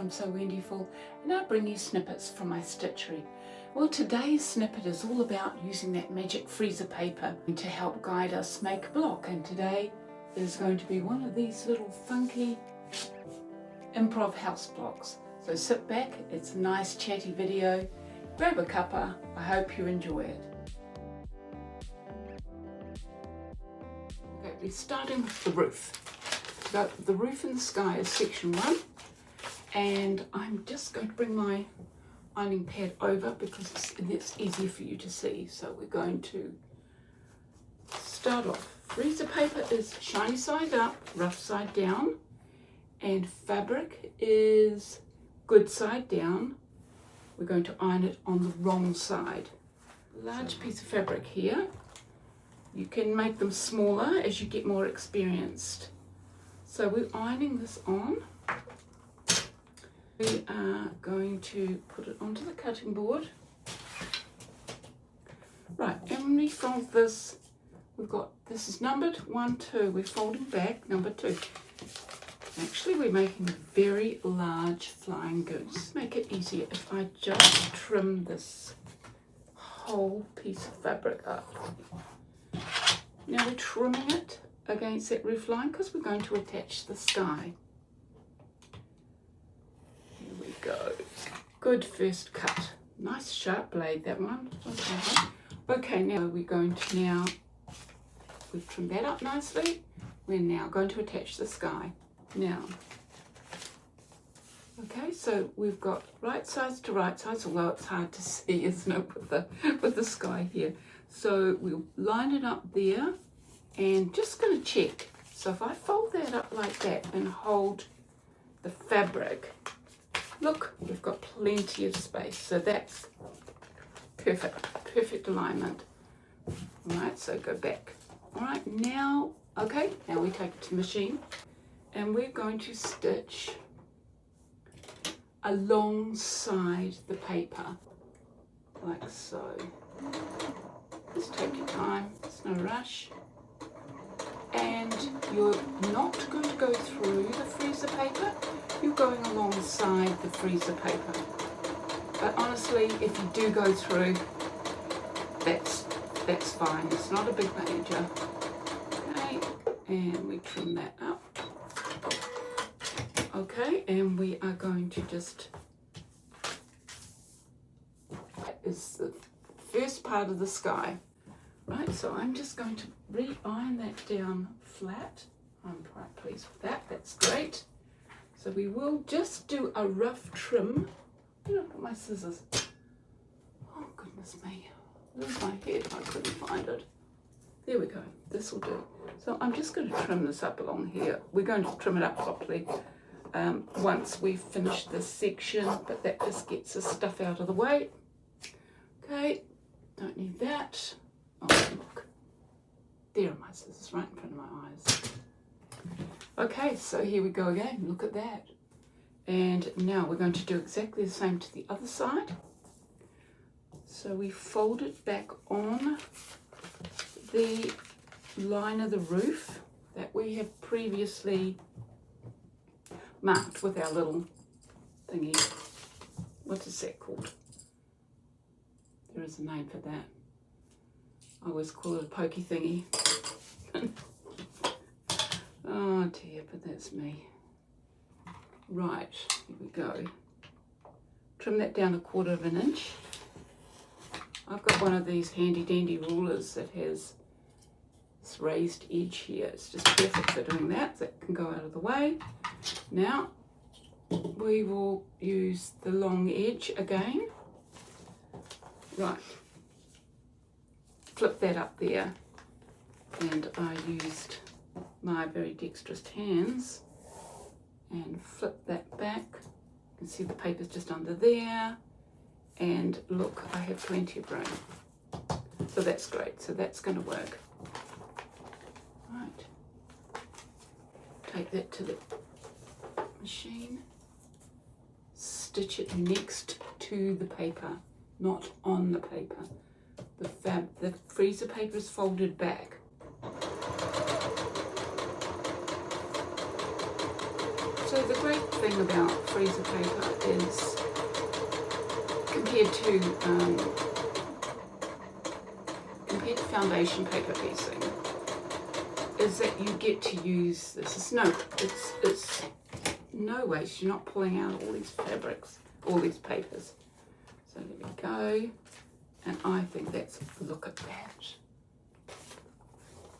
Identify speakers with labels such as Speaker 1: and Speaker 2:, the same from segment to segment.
Speaker 1: I'm so Wendyful, and I bring you snippets from my stitchery. Well, today's snippet is all about using that magic freezer paper to help guide us make a block, and today is going to be one of these little funky improv house blocks. So sit back, it's a nice chatty video, grab a cuppa, I hope you enjoy it. Okay, we're starting with the roof. The roof in the sky is section 1, and I'm just going to bring my ironing pad over because it's easier for you to see. So we're going to start off. Freezer paper is shiny side up, rough side down, and fabric is good side down. We're going to iron it on the wrong side. Large piece of fabric here. You can make them smaller as you get more experienced. So we're ironing this on. We are going to put it onto the cutting board. Right, and when we fold this, this is numbered 1, 2. We're folding back number 2. Actually, we're making a very large flying goose. Make it easier if I just trim this whole piece of fabric up. Now we're trimming it against that roof line because we're going to attach the sky. Here we go. Good first cut. Nice sharp blade, that one. Okay, now we're going to we've trimmed that up nicely. We're now going to attach the sky. Now, okay, so we've got right sides to right sides, although it's hard to see, isn't it, with the sky here. So we'll line it up there and just going to check. So if I fold that up like that and hold the fabric, look, we've got plenty of space. So that's perfect alignment. All right, so go back. All right, now, okay, now we take it to the machine and we're going to stitch alongside the paper, like so. Just take your time, there's no rush. And you're not going to go through the freezer paper, you're going alongside the freezer paper. But honestly, if you do go through, that's fine, it's not a big major. Okay, and we trim that up. Okay, and we are going to that is the first part of the sky. Right, so I'm just going to re-iron that down flat. I'm quite pleased with that, that's great. So we will just do a rough trim. Where did I put my scissors? Oh goodness me, where's my head? I couldn't find it. There we go, this will do. So I'm just going to trim this up along here. We're going to trim it up properly once we've finished this section, but that just gets the stuff out of the way. Okay, don't need that. Oh look, there are my scissors right in front of my eyes. Okay, so here we go again, look at that. And now we're going to do exactly the same to the other side. So we fold it back on the line of the roof that we have previously marked with our little thingy. What is that called? There is a name for that. I always call it a pokey thingy. Oh dear, but that's me. Right, here we go. Trim that down 1/4 of an inch. I've got one of these handy dandy rulers that has this raised edge here. It's just perfect for doing that. That can go out of the way. Now, we will use the long edge again. Right. Flip that up there, and I used my very dexterous hands and flip that back. You can see the paper's just under there, and look, I have plenty of room, so that's great. So that's going to work. Right, take that to the machine, stitch it next to the paper, not on the paper. The freezer paper is folded back. So the great thing about freezer paper is, compared to foundation paper piecing, is that you get to use this. It's no waste. You're not pulling out all these fabrics, all these papers. So there we go. And I think that's, look at that.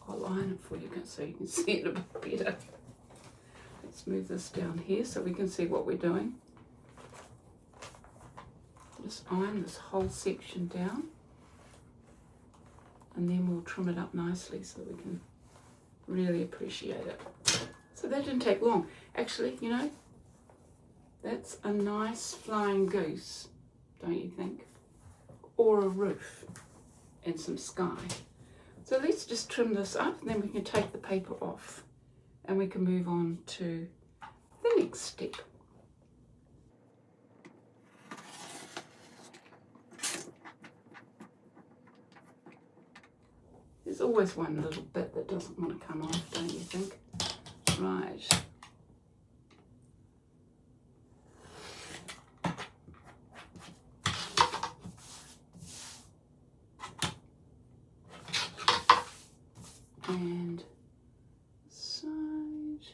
Speaker 1: I'll line it for you so you can see it a bit better. Let's move this down here so we can see what we're doing. Just iron this whole section down, and then we'll trim it up nicely so we can really appreciate it. So that didn't take long. Actually, you know, that's a nice flying goose, don't you think? Or a roof and some sky. So let's just trim this up, and then we can take the paper off and we can move on to the next step. There's always one little bit that doesn't want to come off, don't you think? Right. And side.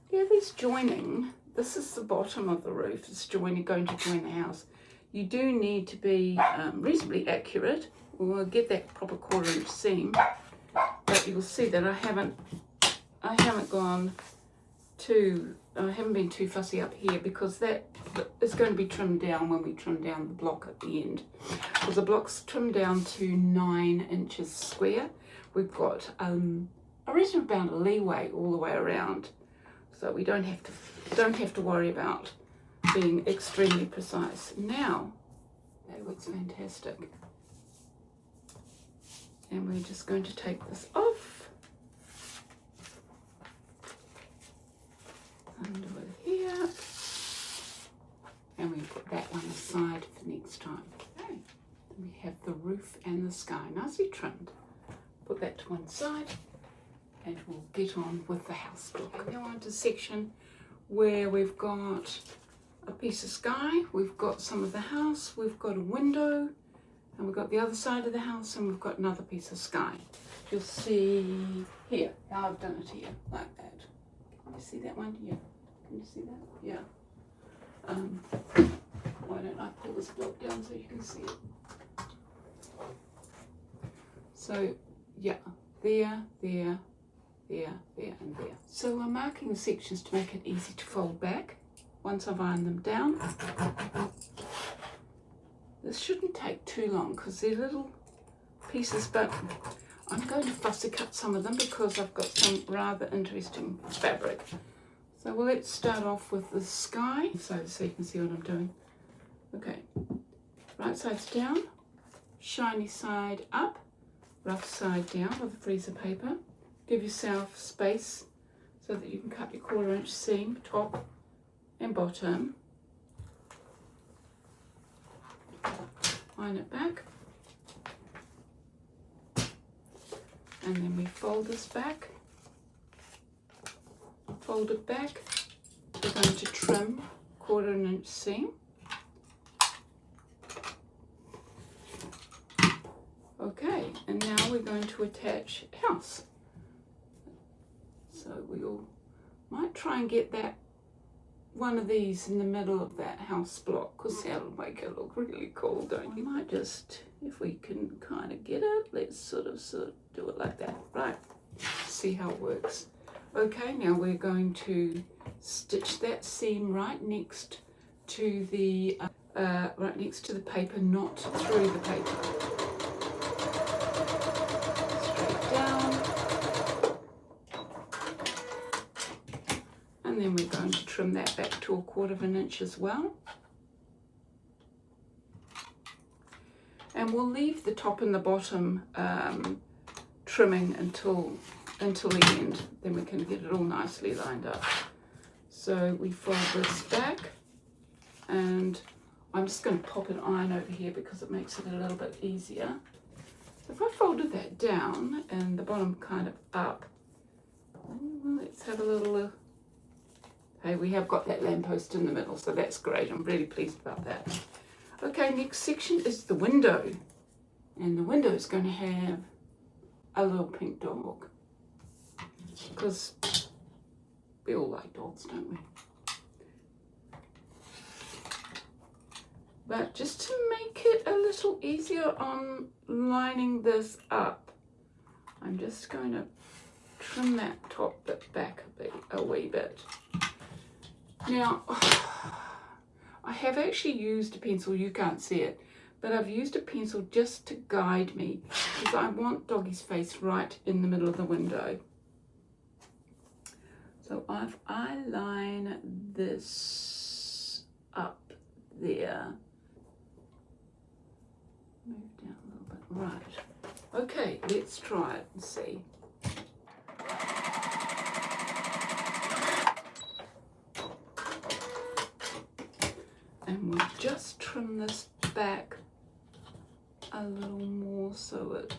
Speaker 1: Yeah, this joining, this is the bottom of the roof, it's going to join the house. You do need to be reasonably accurate. We'll get that proper 1/4 inch seam, but you'll see that I haven't been too fussy up here, because that is going to be trimmed down when we trim down the block at the end. Because the block's trimmed down to 9 inches square. We've got a reasonable amount of leeway all the way around, so we don't have to worry about being extremely precise. Now that looks fantastic, and we're just going to take this off and do it here, and we put that one aside for next time. Okay, we have the roof and the sky nicely trimmed. Put that to one side, and we'll get on with the house block. Now on to section where we've got a piece of sky, we've got some of the house, we've got a window, and we've got the other side of the house, and we've got another piece of sky. You'll see here how I've done it here, like that. Can you see that one? Yeah. Can you see that? Yeah. Why don't I pull this block down so you can see it? So, yeah, there, and there. So I'm marking the sections to make it easy to fold back. Once I've ironed them down, this shouldn't take too long because they're little pieces, but I'm going to fussy cut some of them because I've got some rather interesting fabric. So well, let's start off with the sky, so you can see what I'm doing. Okay, right side's down, shiny side up, rough side down with the freezer paper. Give yourself space so that you can cut your 1/4 inch seam, top and bottom. Line it back, and then we fold this back, fold it back. We're going to trim 1/4 inch seam. Okay, and now we're going to attach house. So we'll might try and get that one of these in the middle of that house block, because that'll make it look really cool, don't you? Might just, if we can kind of get it, let's sort of do it like that. Right, see how it works. Okay, now we're going to stitch that seam right next to the paper, not through the paper. Straight down. And then we're going to trim that back to 1/4 inch as well. And we'll leave the top and the bottom trimming until the end. Then we can get it all nicely lined up. So we fold this back, and I'm just going to pop an iron over here because it makes it a little bit easier. So if I folded that down and the bottom kind of up, Let's have a little hey, we have got that lamppost in the middle, so that's great. I'm really pleased about that. Okay, next section is the window. And the window is going to have a little pink dog. Because we all like dogs, don't we? But just to make it a little easier on lining this up, I'm just going to trim that top bit back a wee bit. Now, I have actually used a pencil, you can't see it, but I've used a pencil just to guide me because I want Doggy's face right in the middle of the window. So if I line this up there, move down a little bit, right. Okay, let's try it and see. And we'll just trim this back a little more so it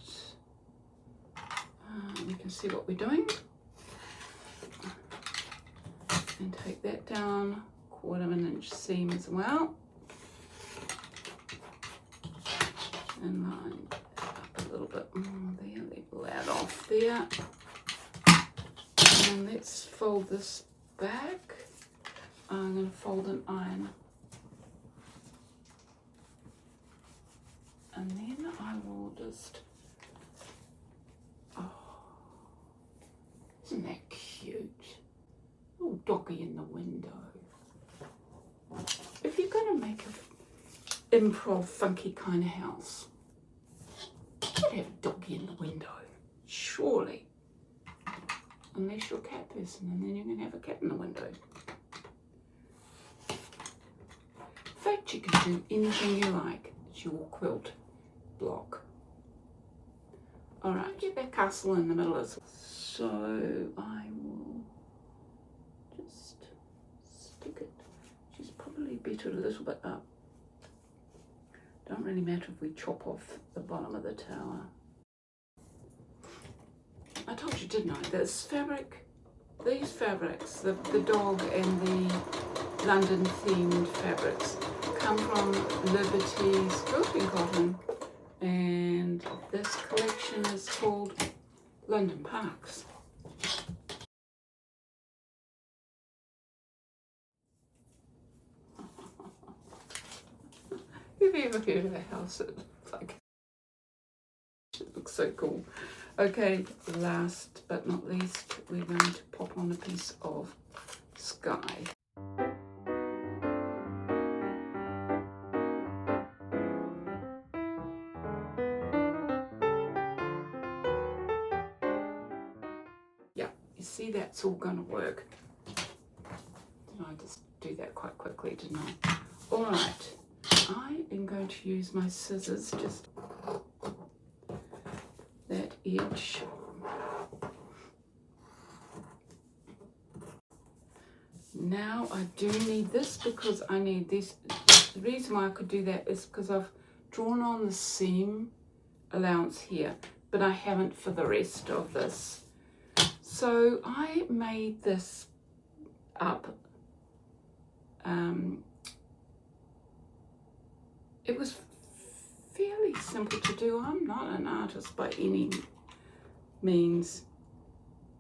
Speaker 1: you can see what we're doing. And take that down, 1/4 inch seam as well. And line up a little bit more there, level that off there. And let's fold this back. I'm going to fold an iron. And then I will just, oh, isn't that cute? Little doggy in the window. If you're going to make an improv funky kind of house, you'd have a doggy in the window, surely. Unless you're a cat person, and then you're going to have a cat in the window. In fact, you can do anything you like. It's your quilt block. Alright, get that castle in the middle as well. So I will just stick it. She's probably better a little bit up. Don't really matter if we chop off the bottom of the tower. I told you, didn't I? This fabric, these fabrics, the dog and the London themed fabrics come from Liberty's quilting cotton, and this collection is called London Parks. Have you ever heard of a house that looks like it looks so cool? Okay, last but not least, we're going to pop on a piece of sky. Yeah, you see that's all going to work. Did I just do that quite quickly, didn't I? All right, I am going to use my scissors, just that edge. Now I do need this because I need this. The reason why I could do that is because I've drawn on the seam allowance here, but I haven't for the rest of this. So I made this up. It was fairly simple to do. I'm not an artist by any means.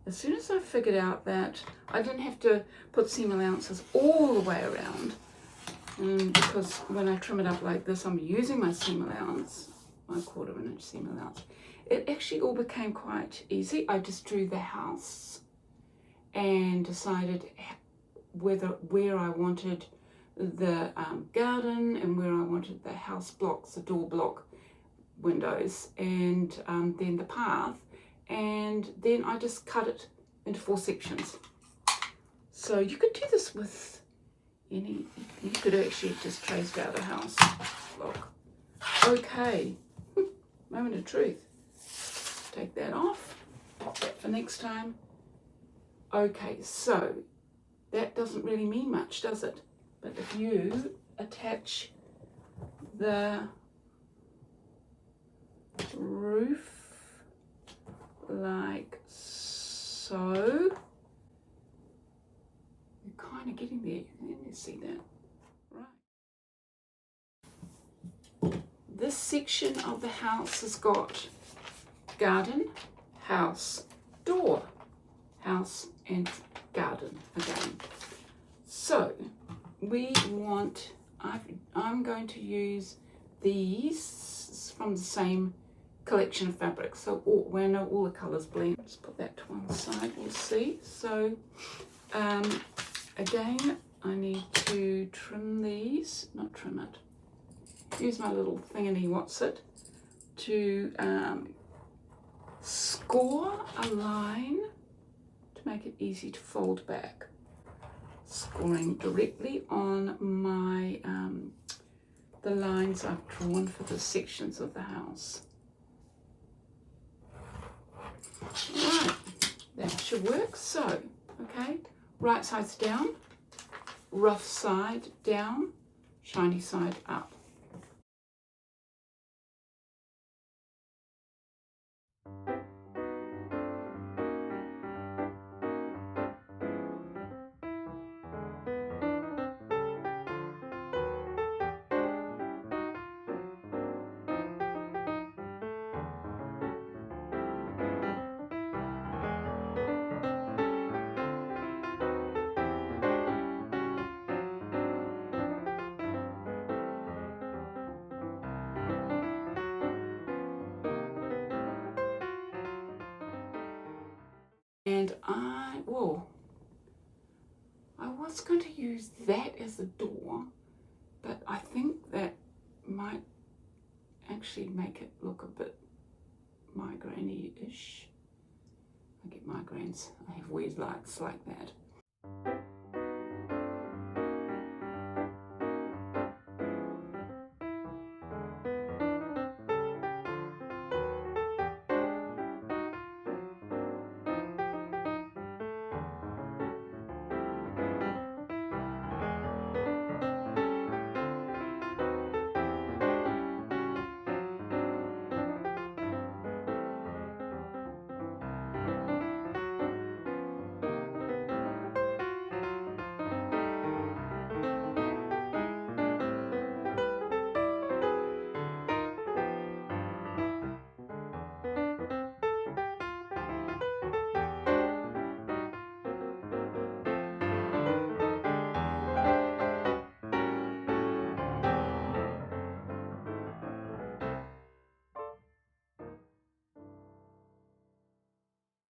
Speaker 1: As soon as I figured out that I didn't have to put seam allowances all the way around, because when I trim it up like this, I'm using my seam allowance, my 1/4 inch seam allowance. It actually all became quite easy. I just drew the house and decided where I wanted the garden and where I wanted the house blocks, the door block windows, and then the path, and then I just cut it into 4 sections. So you could do this with any, you could actually just trace out a house block. Okay, moment of truth. Take that off, pop that for next time. Okay, so that doesn't really mean much, does it? But if you attach the roof like so, So we're kind of getting there. Let me see that. Right. This section of the house has got garden, house, door, house and garden again. So we want, I'm going to use these from the same collection of fabrics. So we know all the colours blend. Just put that to one side, we'll see. So again, I need to trim these, not trim it, use my little thingy, what's it, to score a line to make it easy to fold back. Scoring directly on my the lines I've drawn for the sections of the house. Right, that should work. So, okay, right side's down, rough side down, shiny side up. And I was going to use that as a door, but I think that might actually make it look a bit migraine-ish. I get migraines. I have weird lights like that.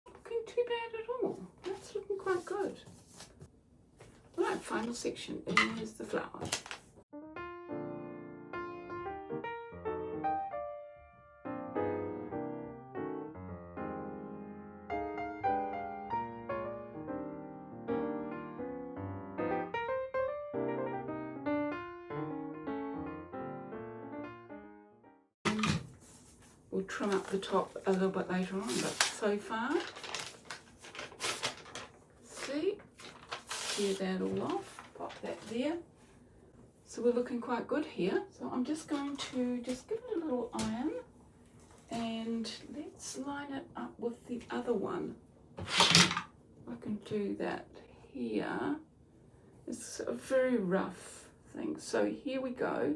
Speaker 1: Looking too bad at all. That's looking quite good. Right, final section is the flower. We'll trim up the top a little bit later on, but so far, see, clear that all off, pop that there. So we're looking quite good here. So I'm just going to just give it a little iron and let's line it up with the other one. I can do that here. It's a very rough thing. So here we go.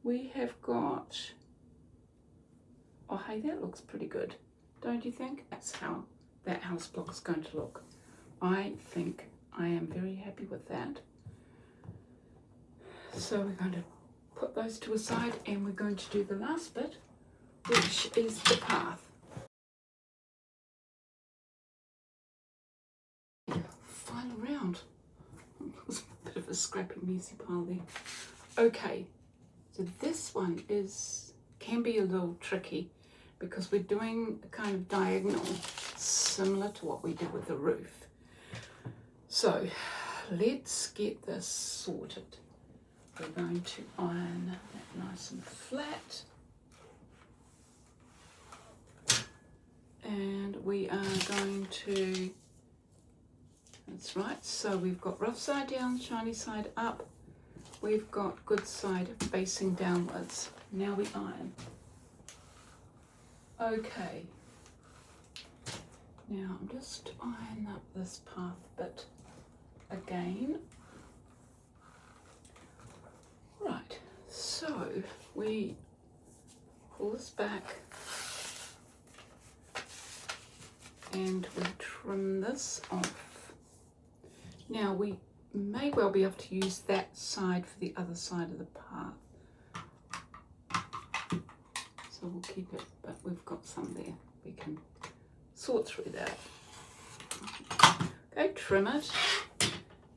Speaker 1: We have got, oh hey, that looks pretty good, don't you think? That's how that house block is going to look. I think I am very happy with that. So we're going to put those to a side and we're going to do the last bit, which is the path. Final round. It was a bit of a scrappy messy pile there. Okay, so this one can be a little tricky because we're doing a kind of diagonal similar to what we did with the roof. So let's get this sorted. We're going to iron that nice and flat. And we are going to, that's right, so we've got rough side down, shiny side up. We've got good side facing downwards. Now we iron. Okay. Now I'm just eyeing up this path bit again. Right, so we pull this back and we trim this off. Now we may well be able to use that side for the other side of the path. So we'll keep it, but we've got some there. We can sort through that. Okay, trim it.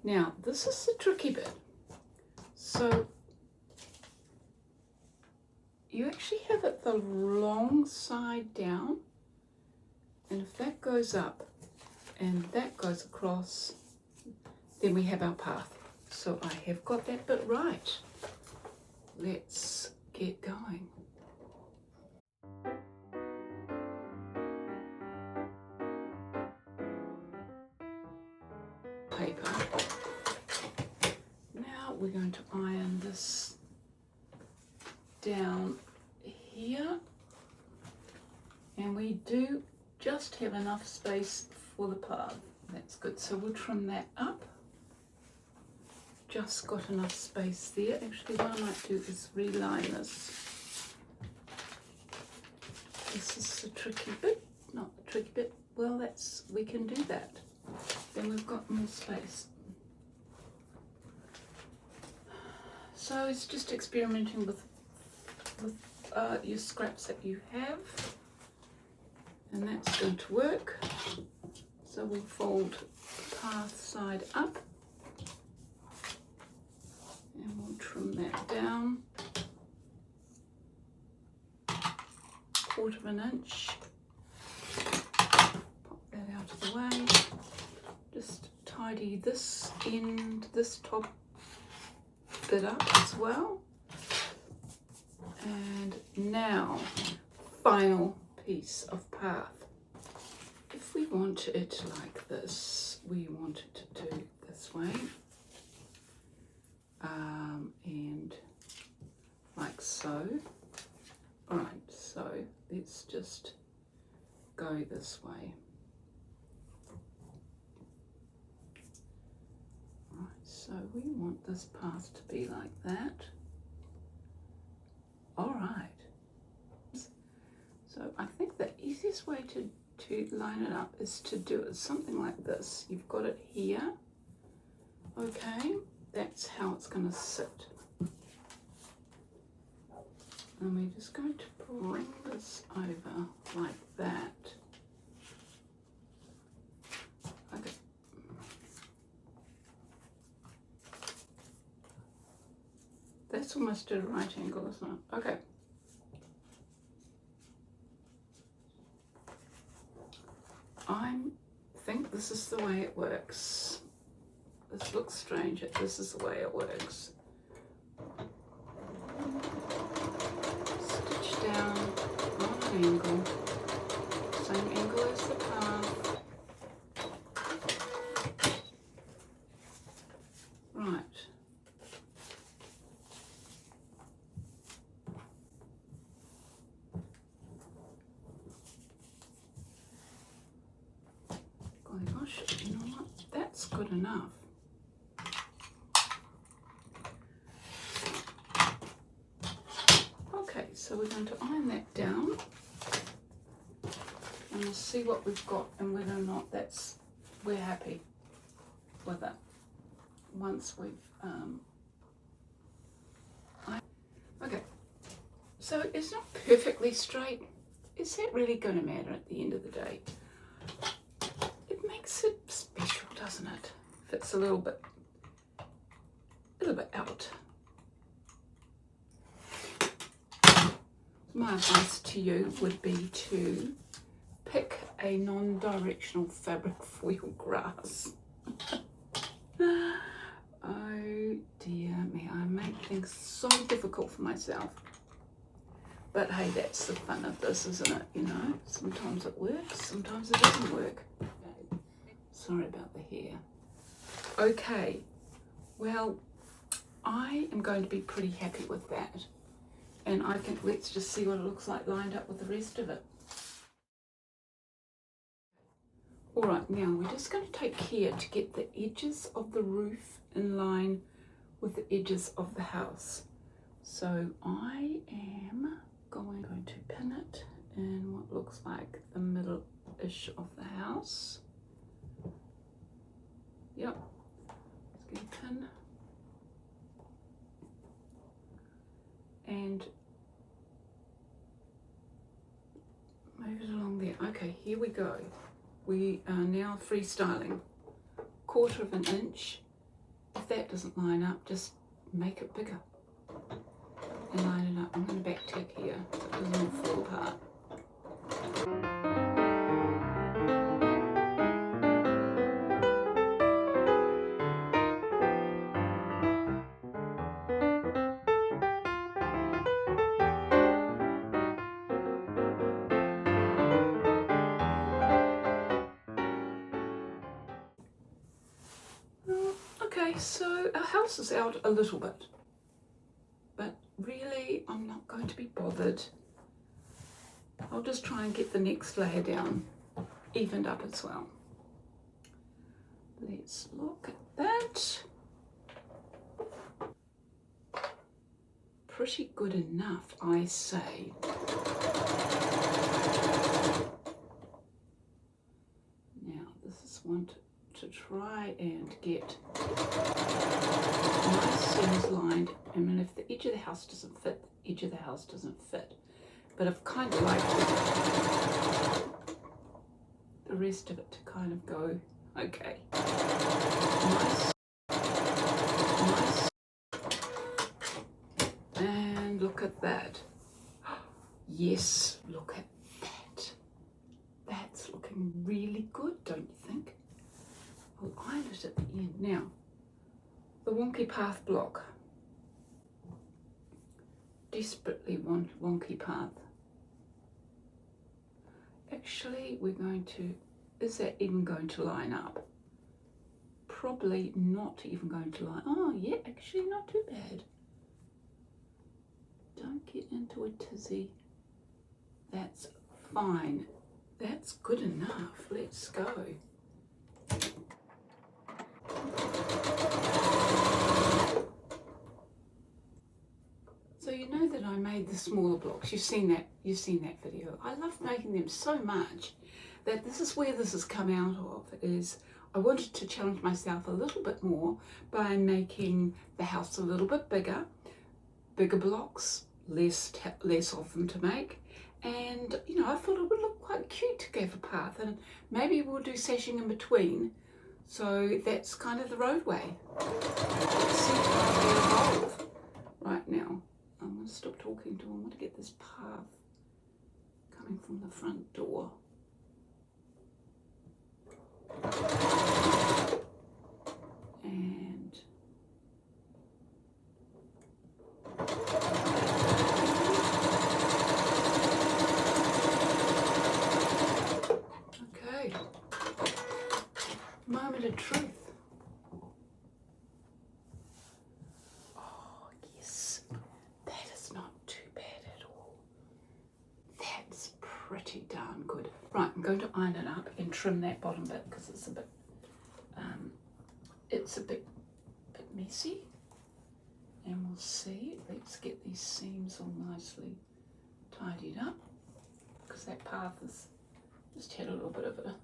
Speaker 1: Now this is the tricky bit. So you actually have it the wrong side down, and if that goes up and that goes across, then we have our path. So I have got that bit right. Let's get going. Paper. Now we're going to iron this down here, and we do just have enough space for the path. That's good. So we'll trim that up. Just got enough space there. Actually, what I might do is reline this. This is the tricky bit. Not the tricky bit. Well, we can do that. Then we've got more space. So it's just experimenting with your scraps that you have, and that's going to work. So we'll fold the path side up, and we'll trim that down 1/4 inch. Pop that out of the way. Just tidy this end, this top bit up as well. And now, final piece of path. If we want it like this, we want it to do this way, and like so. Alright, so let's just go this way. Right, so we want this path to be like that. Alright, so I think the easiest way to line it up is to do it something like this. You've got it here, okay, that's how it's going to sit. And we're just going to bring this over like that. Okay. That's almost at a right angle, isn't it? Okay. I think this is the way it works. This looks strange, but this is the way it works. Stitch down on an angle, same angle as the path. Right. Golly gosh, you know what? That's good enough. Okay, so we're going to iron that down, and we'll see what we've got and whether or not we're happy with it once we've okay, so it's not perfectly straight. Is that really going to matter at the end of the day? It makes it special, doesn't it? If it's a little bit out. My advice to you would be to pick a non-directional fabric for your grass. Oh dear me, I make things so difficult for myself. But hey, that's the fun of this, isn't it? You know, sometimes it works, sometimes it doesn't work. Sorry about the hair. Okay, well, I am going to be pretty happy with that. And I think let's just see what it looks like lined up with the rest of it. All right, now we're just going to take care to get the edges of the roof in line with the edges of the house. So I am going to pin it in what looks like the middle-ish of the house. Yep, let's get a pin. And move it along there. Okay, here we go. We are now freestyling. 1/4 of an inch. If that doesn't line up, just make it bigger and line it up. I'm going to back tack here so it doesn't all fall apart. Okay, so our house is out a little bit, but really I'm not going to be bothered. I'll just try and get the next layer down evened up as well. Let's look at that. Pretty good enough, I say. Now this is one to try and get nice seams lined. I mean, if the edge of the house doesn't fit, the edge of the house doesn't fit. But I've kind of like the rest of it to kind of go, okay. Nice. Nice. And look at that. Yes, look at that. That's looking really good, don't you think? I'll iron it at the end. Now, the wonky path block. Desperately wonky path. Actually, we're going to, is that even going to line up? Probably not even going to line, oh yeah, actually not too bad. Don't get into a tizzy. That's fine. That's good enough. Let's go. So you know that I made the smaller blocks. You've seen that video. I love making them so much that this is where this has come out of, is I wanted to challenge myself a little bit more by making the house a little bit bigger blocks, less of them to make. And you know, I thought it would look quite cute to give a path, and maybe we'll do sashing in between. So that's kind of the roadway. Let's see how they evolve. Right now, I'm going to stop talking to him. I want to get this path coming from the front door. And okay, moment of truth. Oh yes, that is not too bad at all. That's pretty darn good. Right, I'm going to iron it up and trim that bottom bit because it's a bit messy. And we'll see. Let's get these seams all nicely tidied up because that path has just had a little bit of a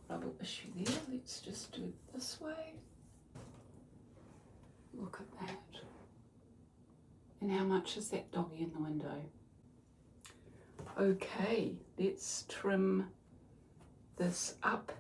Speaker 1: rubble issue there. Let's just do it this way. Look at that. And how much is that doggy in the window? Okay, let's trim this up.